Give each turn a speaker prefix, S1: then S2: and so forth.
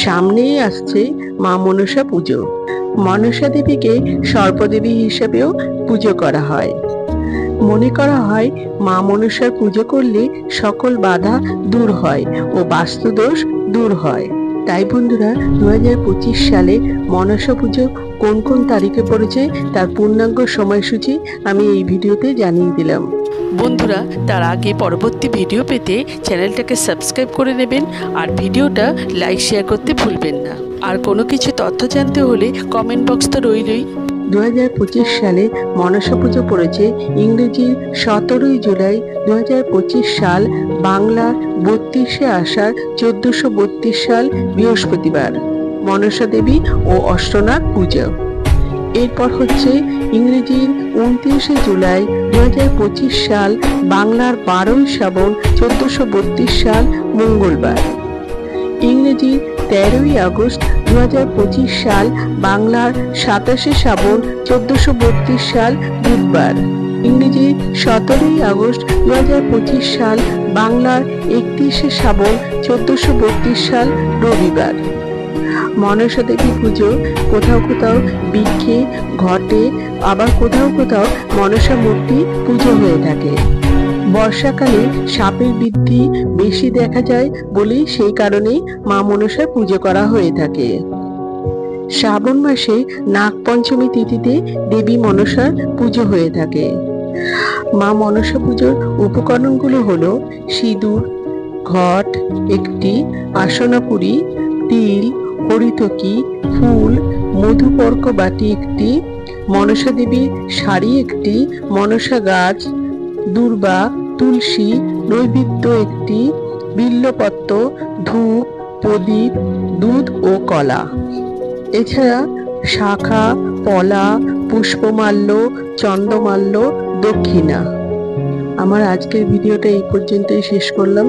S1: সামনেই আসছে মা মনসা পুজো। মনসা দেবীকে সর্পদেবী হিসেবেও পুজো করা হয়। মনে করা হয় মা মনসার পুজো করলে সকল বাধা দূর হয় ও বাস্তুদোষ দূর হয়। তাই বন্ধুরা, 2025 সালে মনসা পুজো কোন কোন তারিখে পড়েছে তার পূর্ণাঙ্গ সময়সূচি আমি এই ভিডিওতে জানিয়ে দিলাম। বন্ধুরা, তার আগে পরবর্তী ভিডিও পেতে চ্যানেলটাকে সাবস্ক্রাইব করে নেবেন আর ভিডিওটা লাইক শেয়ার করতে ভুলবেন না। আর কোনো কিছু তথ্য জানতে হলে কমেন্ট বক্স তো রইলই। 2025 সালে মনসা পুজো পড়েছে ইংরেজির 17ই জুলাই 2025 সাল, বাংলার 32শে আষাঢ় 1432 সাল বৃহস্পতিবার মনসা দেবী ও অষ্টনাগ পুজো। এরপর হচ্ছে ইংরেজির 29শে জুলাই 2025 সাল, বাংলার 12ই শ্রাবণ 1432 সাল মঙ্গলবার। ইংরেজির 13ই আগস্ট 2025 সাল, বাংলার 27শে শ্রাবণ 1432 সাল বুধবার। ইংরেজি 17ই আগস্ট 2025 সাল, বাংলার 31শে শ্রাবণ 1432 সাল রবিবার। মনসা দেবী পুজো কোথাও কোথাও বৃক্ষে, ঘটে, আবার কোথাও কোথাও মনসা মূর্তি পুজো হয়ে থাকে। বর্ষাকালে সাপের বৃদ্ধি বেশি দেখা যায় বলেই সেই কারণেই মা মনসার পুজো করা হয়ে থাকে। শ্রাবণ মাসে নাগপঞ্চমী তিথিতে দেবী মনসার পুজো হয়ে থাকে। মা মনসা পুজোর উপকরণগুলো হলো সিঁদুর, ঘট একটি, আসনাপুরী, তিল, হরিতকি, ফুল, মধুপর্ক বাটি একটি, মনসা দেবীর শাড়ি একটি, মনসা গাছ, দূর্বা, তুলসী, নৈবেদ্য একটি, বিল্লপত্র, ধূপ, প্রদীপ, দুধ ও কলা। এছাড়া শাখা, পলা, পুষ্পমাল্য, চন্দ্রমাল্য, দক্ষিণা। আমার আজকের ভিডিওটা এই পর্যন্তই শেষ করলাম।